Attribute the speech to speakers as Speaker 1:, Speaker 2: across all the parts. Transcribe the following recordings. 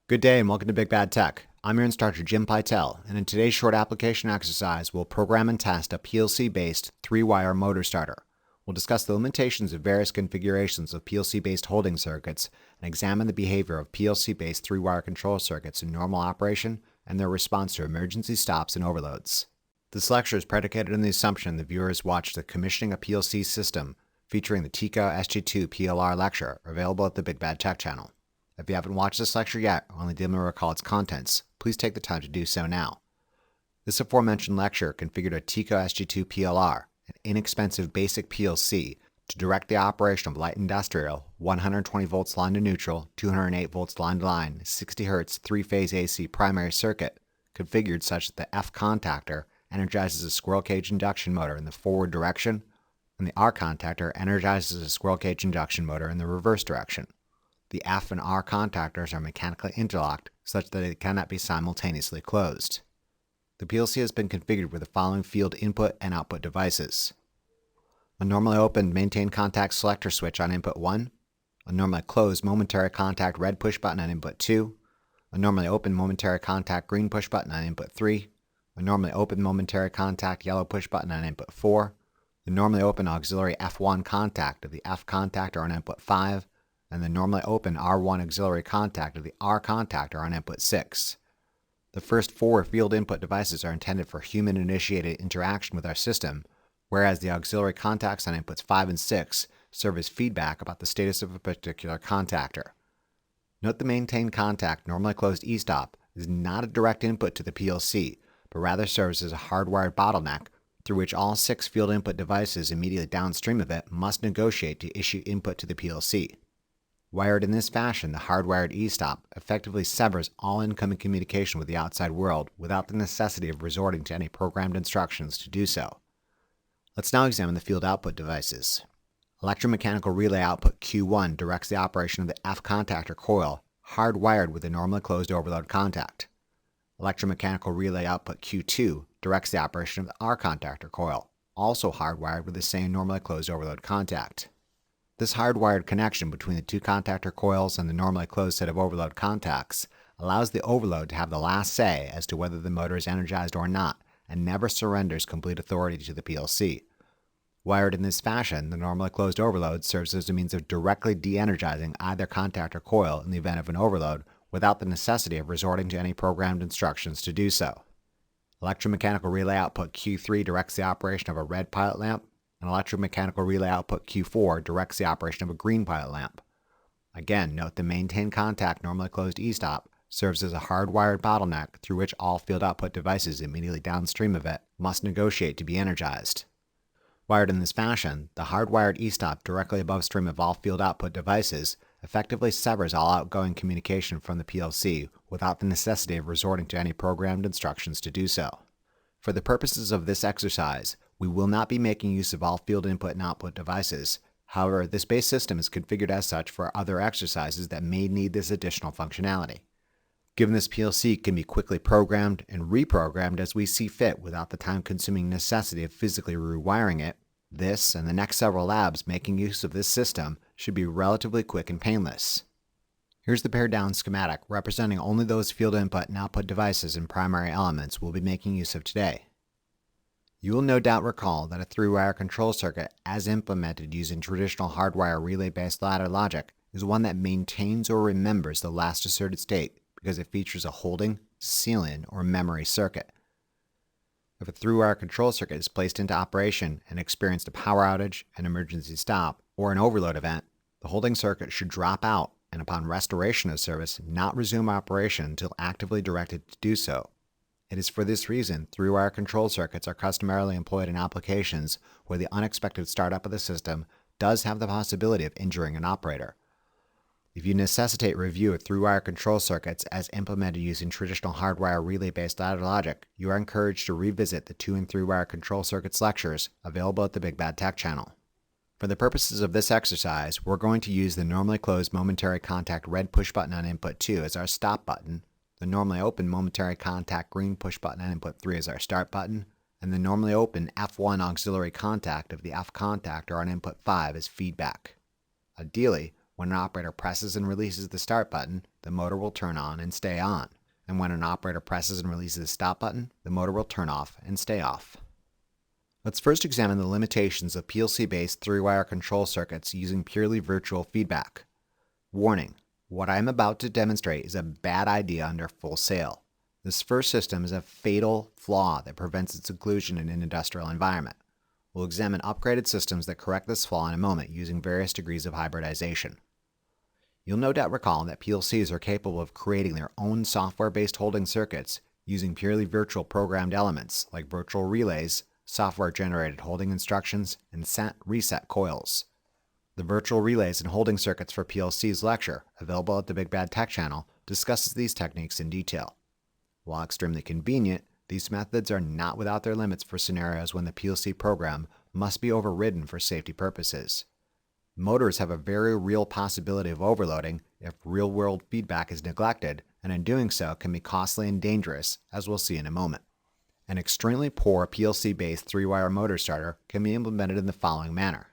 Speaker 1: Good day and welcome to Big Bad Tech. I'm your instructor Jim Pytel, and in today's short application exercise, we'll program and test a PLC-based 3-wire motor starter. We'll discuss the limitations of various configurations of PLC-based holding circuits and examine the behavior of PLC-based 3-wire control circuits in normal operation and their response to emergency stops and overloads. This lecture is predicated on the assumption the viewers watched the Commissioning a PLC System featuring the TECO SG2 PLR lecture available at the Big Bad Tech channel. If you haven't watched this lecture yet or only dimly recall its contents, please take the time to do so now. This aforementioned lecture configured a TECO SG2 PLR, an inexpensive basic PLC, to direct the operation of light industrial 120 volts line to neutral, 208 volts line to line, 60 Hz 3-phase AC primary circuit, configured such that the F contactor energizes a squirrel cage induction motor in the forward direction, and the R contactor energizes a squirrel cage induction motor in the reverse direction. The F and R contactors are mechanically interlocked such that they cannot be simultaneously closed. The PLC has been configured with the following field input and output devices: a normally open maintain contact selector switch on input 1, a normally closed momentary contact red push button on input 2, a normally open momentary contact green push button on input 3, a normally open momentary contact yellow push button on input 4, the normally open auxiliary F1 contact of the F contactor on input 5, and the normally open R1 auxiliary contact of the R contactor on input 6. The first 4 field input devices are intended for human-initiated interaction with our system, whereas the auxiliary contacts on inputs 5 and 6 serve as feedback about the status of a particular contactor. Note the maintain contact normally closed e-stop is not a direct input to the PLC, but rather serves as a hardwired bottleneck through which all 6 field input devices immediately downstream of it must negotiate to issue input to the PLC. Wired in this fashion, the hardwired e-stop effectively severs all incoming communication with the outside world without the necessity of resorting to any programmed instructions to do so. Let's now examine the field output devices. Electromechanical relay output Q1 directs the operation of the F contactor coil, hardwired with a normally closed overload contact. Electromechanical relay output Q2 directs the operation of the R contactor coil, also hardwired with the same normally closed overload contact. This hardwired connection between the 2 contactor coils and the normally closed set of overload contacts allows the overload to have the last say as to whether the motor is energized or not, and never surrenders complete authority to the PLC. Wired in this fashion, the normally closed overload serves as a means of directly de-energizing either contactor coil in the event of an overload without the necessity of resorting to any programmed instructions to do so. Electromechanical relay output Q3 directs the operation of a red pilot lamp, and electromechanical relay output Q4 directs the operation of a green pilot lamp. Again, note the maintain contact normally closed e-stop serves as a hardwired bottleneck through which all field output devices immediately downstream of it must negotiate to be energized. Wired in this fashion, the hardwired e-stop directly above stream of all field output devices effectively severs all outgoing communication from the PLC without the necessity of resorting to any programmed instructions to do so. For the purposes of this exercise, we will not be making use of all field input and output devices. However, this base system is configured as such for other exercises that may need this additional functionality. Given this PLC can be quickly programmed and reprogrammed as we see fit without the time-consuming necessity of physically rewiring it, this and the next several labs making use of this system should be relatively quick and painless. Here's the pared down schematic representing only those field input and output devices and primary elements we'll be making use of today. You will no doubt recall that a 3-wire control circuit, as implemented using traditional hardwire relay-based ladder logic, is one that maintains or remembers the last asserted state because it features a holding, sealing, or memory circuit. If a 3-wire control circuit is placed into operation and experienced a power outage, an emergency stop, or an overload event, the holding circuit should drop out and upon restoration of service not resume operation until actively directed to do so. It is for this reason 3-wire control circuits are customarily employed in applications where the unexpected startup of the system does have the possibility of injuring an operator. If you necessitate review of 3-wire control circuits as implemented using traditional hardwire relay-based ladder logic, you are encouraged to revisit the 2- and 3-wire control circuits lectures available at the Big Bad Tech channel. For the purposes of this exercise, we're going to use the normally closed momentary contact red push button on input 2 as our stop button, the normally open momentary contact green push button on input 3 as our start button, and the normally open F1 auxiliary contact of the F contactor on input 5 as feedback. Ideally, When an operator presses and releases the start button, the motor will turn on and stay on. And when an operator presses and releases the stop button, the motor will turn off and stay off. Let's first examine the limitations of PLC-based 3-wire control circuits using purely virtual feedback. Warning: what I am about to demonstrate is a bad idea under full sail. This first system is a fatal flaw that prevents its inclusion in an industrial environment. We'll examine upgraded systems that correct this flaw in a moment using various degrees of hybridization. You'll no doubt recall that PLCs are capable of creating their own software-based holding circuits using purely virtual programmed elements like virtual relays, software-generated holding instructions, and set-reset coils. The Virtual Relays and Holding Circuits for PLCs lecture, available at the Big Bad Tech channel, discusses these techniques in detail. While extremely convenient, these methods are not without their limits for scenarios when the PLC program must be overridden for safety purposes. Motors have a very real possibility of overloading if real-world feedback is neglected, and in doing so can be costly and dangerous, as we'll see in a moment. An extremely poor PLC-based 3-wire motor starter can be implemented in the following manner.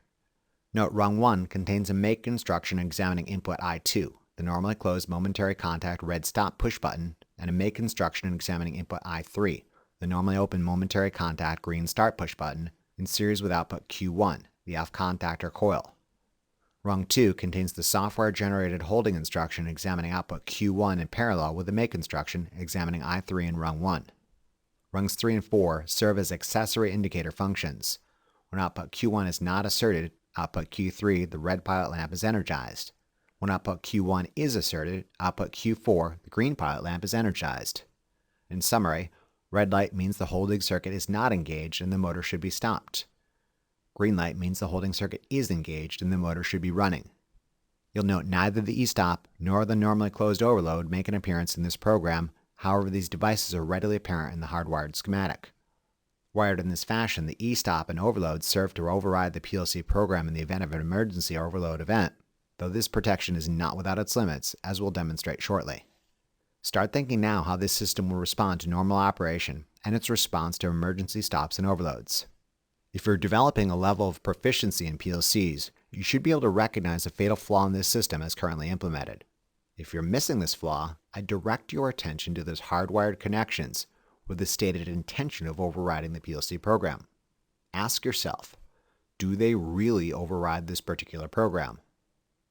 Speaker 1: Note rung 1 contains a make instruction examining input I2, the normally closed momentary contact red stop push button, and a make instruction examining input I3, the normally open momentary contact green start push button, in series with output Q1, the F contactor coil. Rung 2 contains the software-generated holding instruction examining output Q1 in parallel with the make instruction examining I3 in rung 1. Rungs 3 and 4 serve as accessory indicator functions. When output Q1 is not asserted, output Q3, the red pilot lamp is energized. When output Q1 is asserted, output Q4, the green pilot lamp is energized. In summary, red light means the holding circuit is not engaged and the motor should be stopped. Green light means the holding circuit is engaged and the motor should be running. You'll note neither the e-stop nor the normally closed overload make an appearance in this program, however these devices are readily apparent in the hardwired schematic. Wired in this fashion, the e-stop and overload serve to override the PLC program in the event of an emergency overload event, though this protection is not without its limits, as we'll demonstrate shortly. Start thinking now how this system will respond to normal operation and its response to emergency stops and overloads. If you're developing a level of proficiency in PLCs, you should be able to recognize a fatal flaw in this system as currently implemented. If you're missing this flaw, I direct your attention to those hardwired connections with the stated intention of overriding the PLC program. Ask yourself, do they really override this particular program?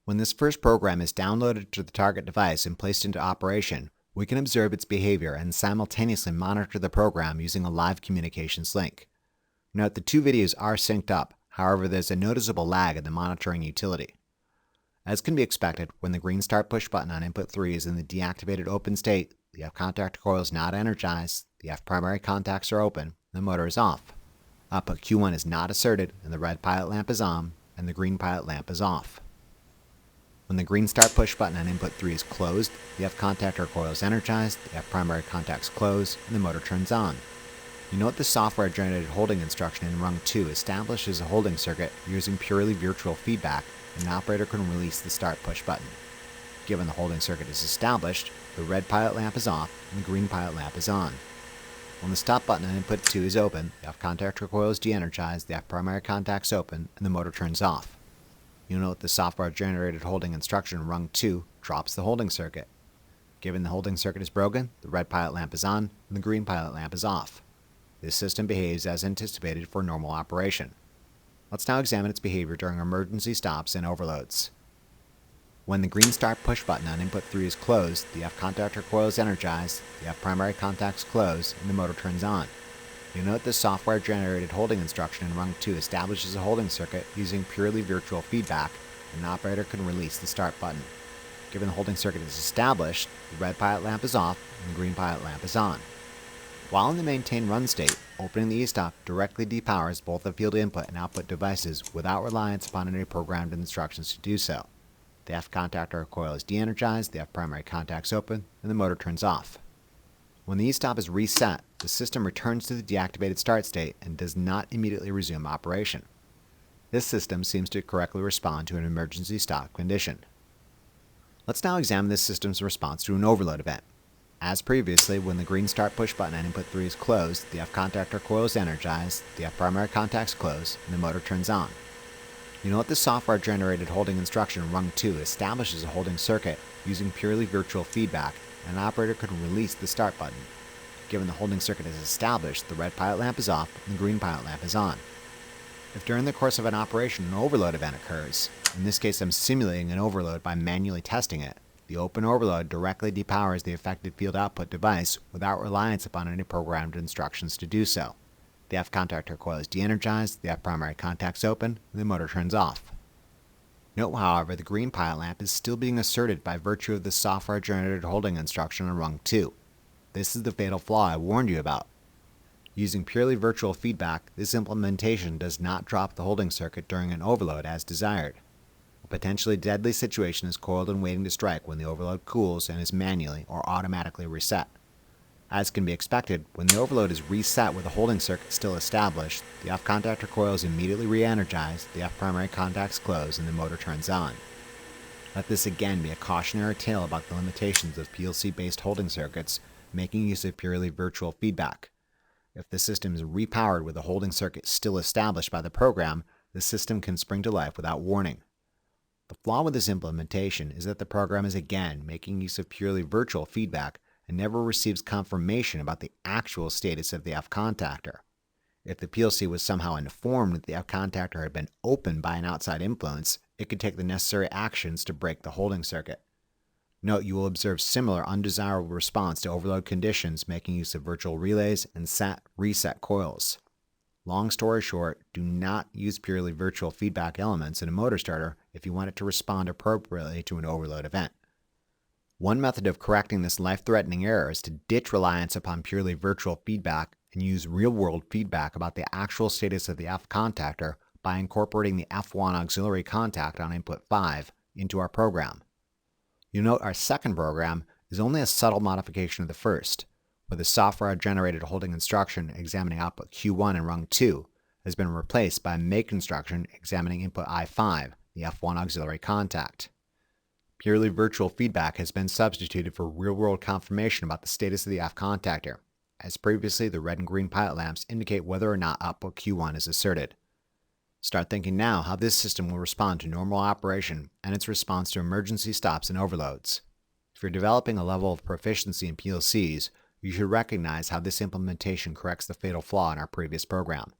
Speaker 1: When this first program is downloaded to the target device and placed into operation, we can observe its behavior and simultaneously monitor the program using a live communications link. Note the two videos are synced up, however there's a noticeable lag in the monitoring utility. As can be expected, when the green start push button on input 3 is in the deactivated open state, the F contactor coil is not energized, the F primary contacts are open, and the motor is off. Output Q1 is not asserted, and the red pilot lamp is on, and the green pilot lamp is off. When the green start push button on input 3 is closed, the F contactor coil is energized, the F primary contacts close, and the motor turns on. You note the software-generated holding instruction in rung 2 establishes a holding circuit using purely virtual feedback, and an operator can release the start push button. Given the holding circuit is established, the red pilot lamp is off and the green pilot lamp is on. When the stop button on input 2 is open, the F contactor coil is de-energized, the F primary contacts open, and the motor turns off. You'll note the software-generated holding instruction in rung 2 drops the holding circuit. Given the holding circuit is broken, the red pilot lamp is on and the green pilot lamp is off. This system behaves as anticipated for normal operation. Let's now examine its behavior during emergency stops and overloads. When the green start push button on input 3 is closed, the F contactor coil is energized, the F primary contacts close, and the motor turns on. You'll note the software-generated holding instruction in rung 2 establishes a holding circuit using purely virtual feedback, and an operator can release the start button. Given the holding circuit is established, the red pilot lamp is off and the green pilot lamp is on. While in the maintain run state, opening the e-stop directly depowers both the field input and output devices without reliance upon any programmed instructions to do so. The F contactor coil is de-energized, the F primary contacts open, and the motor turns off. When the e-stop is reset, the system returns to the deactivated start state and does not immediately resume operation. This system seems to correctly respond to an emergency stop condition. Let's now examine this system's response to an overload event. As previously, when the green start push button on input 3 is closed, the F contactor coil is energized, the F primary contacts close, and the motor turns on. You note the software-generated holding instruction in rung 2 establishes a holding circuit using purely virtual feedback, and an operator could release the start button. Given the holding circuit is established, the red pilot lamp is off and the green pilot lamp is on. If during the course of an operation an overload event occurs, in this case I'm simulating an overload by manually testing it, the open overload directly depowers the affected field output device without reliance upon any programmed instructions to do so. The F contactor coil is de-energized, the F primary contact's open, and the motor turns off. Note, however, the green pilot lamp is still being asserted by virtue of the software-generated holding instruction on rung 2. This is the fatal flaw I warned you about. Using purely virtual feedback, this implementation does not drop the holding circuit during an overload as desired. A potentially deadly situation is coiled and waiting to strike when the overload cools and is manually or automatically reset. As can be expected, when the overload is reset with the holding circuit still established, the F contactor coil is immediately re-energized, the F primary contacts close, and the motor turns on. Let this again be a cautionary tale about the limitations of PLC-based holding circuits making use of purely virtual feedback. If the system is repowered with the holding circuit still established by the program, the system can spring to life without warning. The flaw with this implementation is that the program is again making use of purely virtual feedback and never receives confirmation about the actual status of the F contactor. If the PLC was somehow informed that the F contactor had been opened by an outside influence, it could take the necessary actions to break the holding circuit. Note, you will observe similar undesirable response to overload conditions making use of virtual relays and set-reset coils. Long story short, do not use purely virtual feedback elements in a motor starter if you want it to respond appropriately to an overload event. One method of correcting this life-threatening error is to ditch reliance upon purely virtual feedback and use real-world feedback about the actual status of the F contactor by incorporating the F1 auxiliary contact on input 5 into our program. You'll note our second program is only a subtle modification of the first, where the software-generated holding instruction examining output Q1 in rung 2 has been replaced by a make instruction examining input I5, the F1 auxiliary contact. Purely virtual feedback has been substituted for real-world confirmation about the status of the F contactor. As previously, the red and green pilot lamps indicate whether or not output Q1 is asserted. Start thinking now how this system will respond to normal operation and its response to emergency stops and overloads. If you're developing a level of proficiency in PLCs, you should recognize how this implementation corrects the fatal flaw in our previous program.